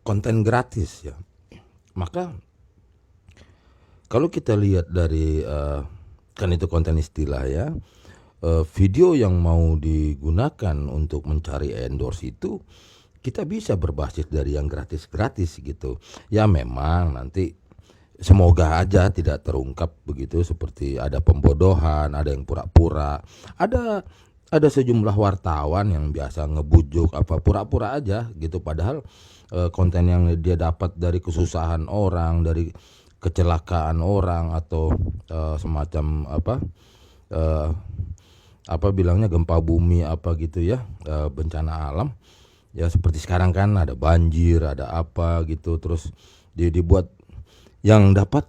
konten gratis ya. Maka kalau kita lihat dari kan itu konten istilah ya, video yang mau digunakan untuk mencari endorse itu kita bisa berbasis dari yang gratis-gratis gitu. Ya memang nanti semoga aja tidak terungkap begitu seperti ada pembodohan, ada yang pura-pura, ada sejumlah wartawan yang biasa ngebujuk apa pura-pura aja gitu, padahal konten yang dia dapat dari kesusahan orang, dari kecelakaan orang atau semacam eh, apa bilangnya gempa bumi apa gitu ya, bencana alam ya, seperti sekarang kan ada banjir, ada apa gitu, terus dia dibuat yang dapat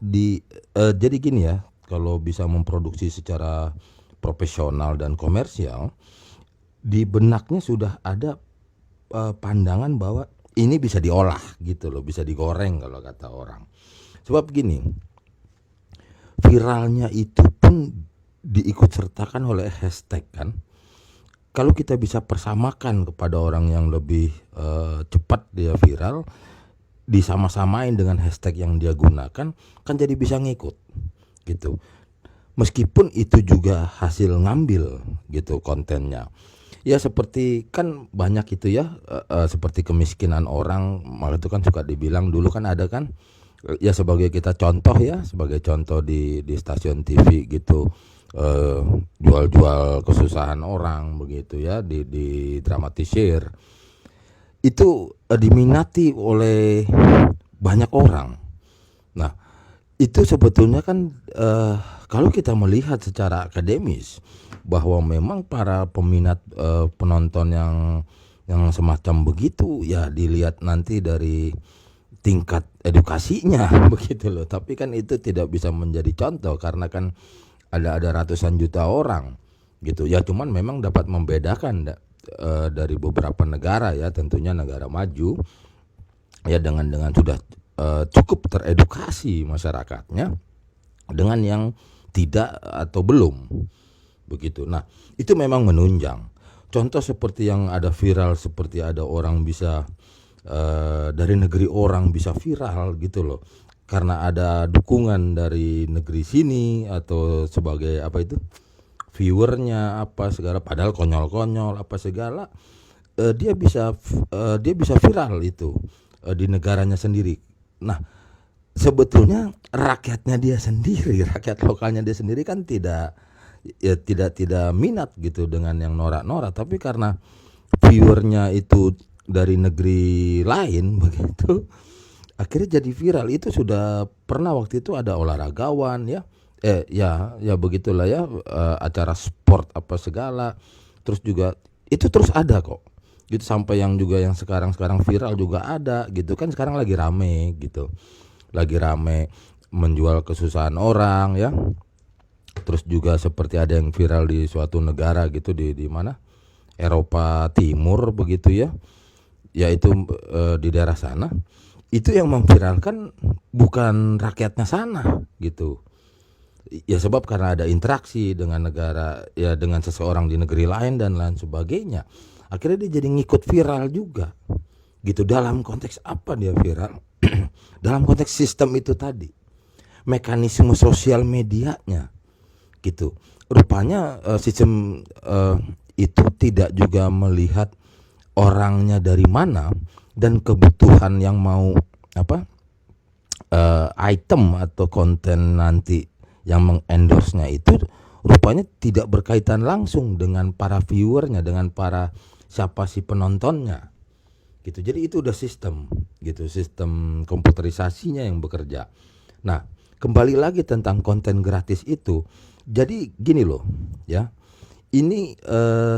jadi gini ya, kalau bisa memproduksi secara profesional dan komersial, di benaknya sudah ada pandangan bahwa ini bisa diolah gitu loh, bisa digoreng kalau kata orang. Sebab gini, viralnya itu pun diikut sertakan oleh hashtag kan. Kalau kita bisa persamakan kepada orang yang lebih cepat dia viral, disama-samain dengan hashtag yang dia gunakan, kan jadi bisa ngikut gitu. Meskipun itu juga hasil ngambil gitu kontennya. Ya seperti kan banyak itu ya, seperti kemiskinan orang, malah itu kan suka dibilang dulu kan ada kan, ya sebagai kita contoh ya, sebagai contoh di stasiun TV gitu, jual-jual kesusahan orang begitu ya, di dramatisir itu diminati oleh banyak orang. Nah itu sebetulnya kan kalau kita melihat secara akademis bahwa memang para peminat penonton yang semacam begitu ya dilihat nanti dari tingkat edukasinya begitu loh. Tapi kan itu tidak bisa menjadi contoh karena kan ada ratusan juta orang gitu ya. Cuman memang dapat membedakan dari beberapa negara ya, tentunya negara maju ya dengan sudah cukup teredukasi masyarakatnya, dengan yang tidak atau belum begitu. Nah itu memang menunjang. Contoh seperti yang ada viral, seperti ada orang bisa dari negeri orang bisa viral gitu loh, karena ada dukungan dari negeri sini atau sebagai apa itu viewernya apa segala, padahal konyol-konyol apa segala, dia bisa viral itu di negaranya sendiri. Nah sebetulnya rakyatnya dia sendiri, rakyat lokalnya dia sendiri kan tidak minat gitu dengan yang norak-norak, tapi karena viewernya itu dari negeri lain begitu, akhirnya jadi viral. Itu sudah pernah waktu itu ada olahragawan ya, ya begitulah ya, acara sport apa segala, terus juga itu terus ada kok gitu, sampai yang juga yang sekarang viral juga ada gitu kan. Sekarang lagi rame gitu, lagi rame menjual kesusahan orang ya. Terus juga seperti ada yang viral di suatu negara gitu, di mana Eropa Timur begitu ya, yaitu di daerah sana itu yang memviralkan bukan rakyatnya sana gitu ya, sebab karena ada interaksi dengan negara ya, dengan seseorang di negeri lain dan lain sebagainya, akhirnya dia jadi ngikut viral juga gitu. Dalam konteks apa dia viral? Dalam konteks sistem itu tadi, mekanisme sosial medianya gitu. Rupanya sistem itu tidak juga melihat orangnya dari mana dan kebutuhan yang mau apa item atau konten nanti yang mengendorse-nya itu rupanya tidak berkaitan langsung dengan para viewernya, dengan para siapa si penontonnya gitu. Jadi itu udah sistem gitu, sistem komputerisasinya yang bekerja. Nah kembali lagi tentang konten gratis itu, jadi gini loh ya, ini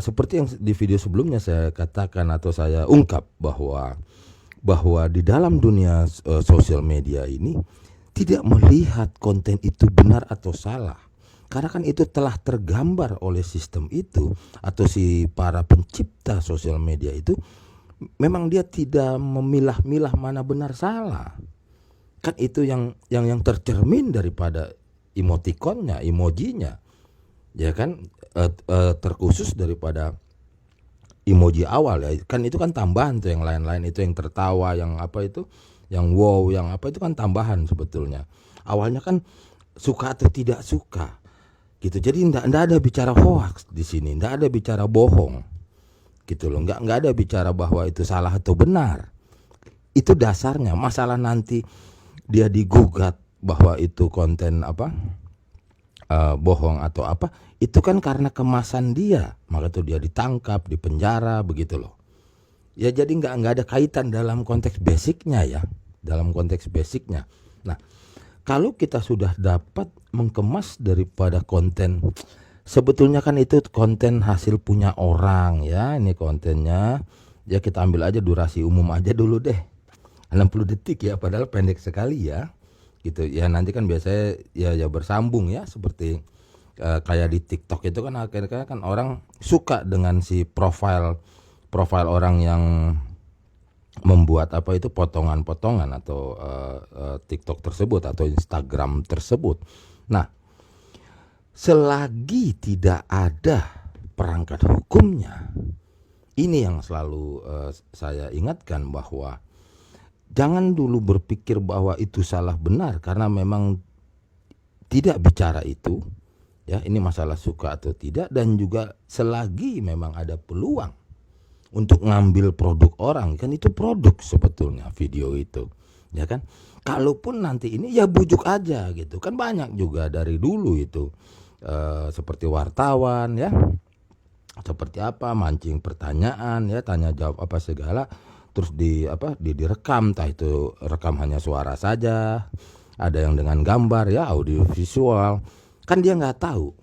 seperti yang di video sebelumnya saya katakan atau saya ungkap bahwa di dalam dunia sosial media ini tidak melihat konten itu benar atau salah, karena kan itu telah tergambar oleh sistem itu atau si para pencipta sosial media itu. Memang dia tidak memilah-milah mana benar salah. Kan itu yang tercermin daripada emotikonnya, emojinya, ya kan, terkhusus daripada emoji awal ya, kan itu kan tambahan tuh, yang lain-lain itu yang tertawa, yang apa itu, yang wow, yang apa itu kan tambahan sebetulnya. Awalnya kan suka atau tidak suka gitu. Jadi ndak ada bicara hoax di sini, ndak ada bicara bohong gitu loh, nggak ada bicara bahwa itu salah atau benar. Itu dasarnya. Masalah nanti dia digugat bahwa itu konten apa, bohong atau apa, itu kan karena kemasan dia, maka tuh dia ditangkap, dipenjara begitu loh. Ya jadi nggak ada kaitan dalam konteks basicnya ya, dalam konteks basicnya. Nah, kalau kita sudah dapat mengemas daripada konten, sebetulnya kan itu konten hasil punya orang ya, ini kontennya ya, kita ambil aja durasi umum aja dulu deh, 60 detik ya, padahal pendek sekali ya gitu ya. Nanti kan biasanya ya bersambung ya, seperti kayak di TikTok itu kan akhirnya kan orang suka dengan si profil orang yang membuat apa itu potongan-potongan atau TikTok tersebut atau Instagram tersebut. Nah, selagi tidak ada perangkat hukumnya, ini yang selalu saya ingatkan, bahwa jangan dulu berpikir bahwa itu salah benar, karena memang tidak bicara itu ya, ini masalah suka atau tidak. Dan juga selagi memang ada peluang untuk ngambil produk orang, kan itu produk sebetulnya video itu ya kan. Kalaupun nanti ini ya bujuk aja gitu kan, banyak juga dari dulu itu seperti wartawan ya, seperti apa, mancing pertanyaan ya, tanya jawab apa segala, terus direkam, entah itu rekam hanya suara saja, ada yang dengan gambar ya, audio visual, kan dia nggak tahu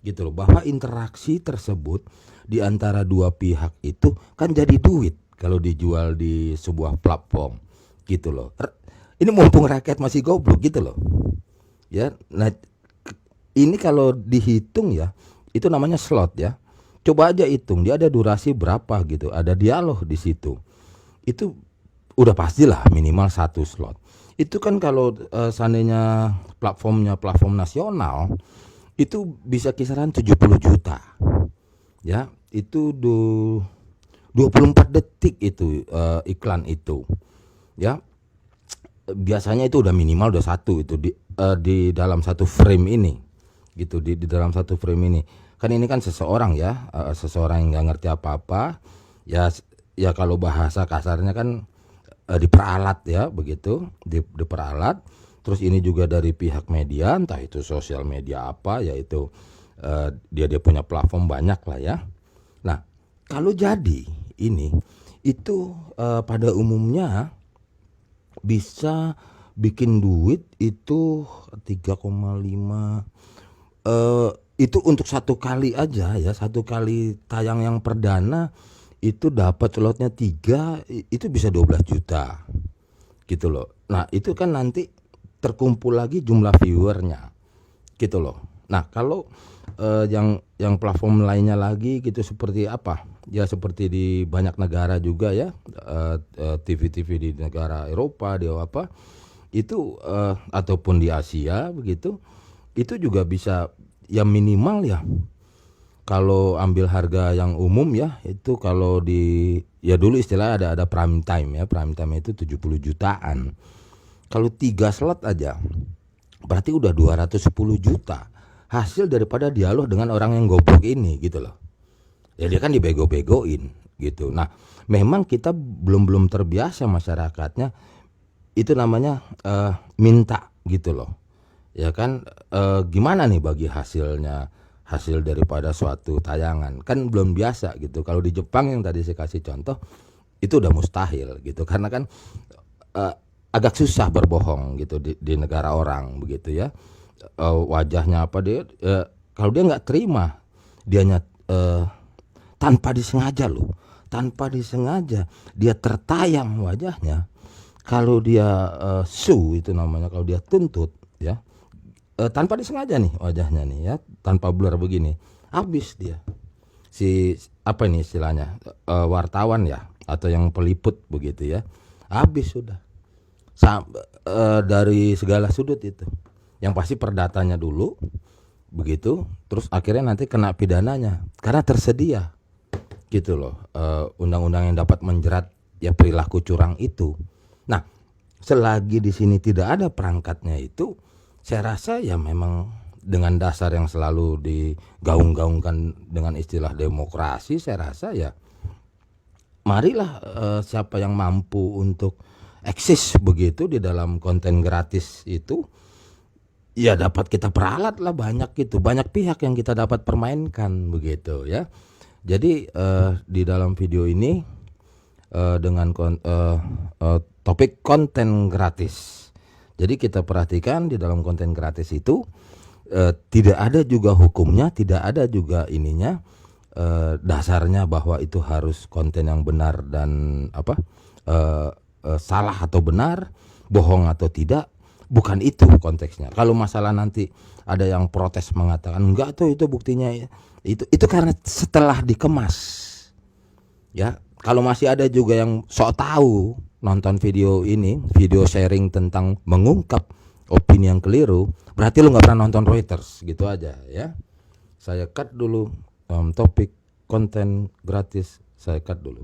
gitu loh, bahwa interaksi tersebut di antara dua pihak itu kan jadi duit kalau dijual di sebuah platform gitu loh. Ini mumpung rakyat masih goblok gitu loh ya. Nah, ini kalau dihitung ya, itu namanya slot ya. Coba aja hitung, dia ada durasi berapa gitu, ada dialog di situ. Itu udah pastilah minimal 1 slot. Itu kan kalau seandainya platform nasional itu bisa kisaran 70 juta. Ya, itu 24 detik itu iklan itu. Ya. Biasanya itu udah minimal udah 1 itu di dalam 1 frame ini. Gitu, di dalam 1 frame ini. Kan ini kan seseorang ya, seseorang yang nggak ngerti apa-apa. Ya kalau bahasa kasarnya kan diperalat ya, begitu, diperalat. Terus ini juga dari pihak media, entah itu sosial media apa, yaitu dia punya platform banyak lah ya. Nah, kalau jadi ini itu pada umumnya bisa bikin duit itu 3,5 itu untuk 1 kali aja ya, 1 kali tayang yang perdana itu dapat slotnya 3, itu bisa 12 juta gitu loh. Nah, itu kan nanti terkumpul lagi jumlah viewernya gitu loh. Nah, kalau yang platform lainnya lagi gitu seperti apa ya, seperti di banyak negara juga ya, TV-TV di negara Eropa, di apa itu ataupun di Asia begitu, itu juga bisa ya, minimal ya, kalau ambil harga yang umum ya, itu kalau di ya dulu istilahnya ada prime time ya, prime time itu 70 jutaan. Kalau 3 slot aja berarti udah 210 juta hasil daripada dialog dengan orang yang goblok ini gitu loh. Ya dia kan dibego-begoin gitu. Nah, memang kita belum terbiasa masyarakatnya itu namanya minta gitu loh. Ya kan, gimana nih bagi hasil daripada suatu tayangan, kan belum biasa gitu. Kalau di Jepang yang tadi saya kasih contoh itu udah mustahil gitu, karena kan agak susah berbohong gitu di negara orang begitu ya. Wajahnya apa dia, kalau dia nggak terima, dianya tanpa disengaja loh, tanpa disengaja dia tertayang wajahnya. Kalau dia sue itu namanya, kalau dia tuntut ya, tanpa disengaja nih wajahnya nih ya, tanpa blur begini, habis dia. Si apa ini istilahnya, wartawan ya atau yang peliput begitu ya, habis sudah. Dari segala sudut itu. Yang pasti perdatanya dulu begitu, terus akhirnya nanti kena pidananya karena tersedia gitu loh, undang-undang yang dapat menjerat ya perilaku curang itu. Nah, selagi di sini tidak ada perangkatnya itu, saya rasa ya memang dengan dasar yang selalu digaung-gaungkan dengan istilah demokrasi, saya rasa ya marilah siapa yang mampu untuk eksis begitu di dalam konten gratis itu, ya dapat kita peralat lah banyak gitu, banyak pihak yang kita dapat permainkan begitu ya. Jadi di dalam video ini dengan topik konten gratis. Jadi kita perhatikan di dalam konten gratis itu tidak ada juga hukumnya, tidak ada juga ininya dasarnya bahwa itu harus konten yang benar dan salah atau benar, bohong atau tidak. Bukan itu konteksnya. Kalau masalah nanti ada yang protes mengatakan enggak tuh itu buktinya itu karena setelah dikemas. Ya, kalau masih ada juga yang sok tahu nonton video ini, video sharing tentang mengungkap opini yang keliru, berarti lu nggak pernah nonton Reuters gitu aja ya. Saya cut dulu topik konten gratis, saya cut dulu.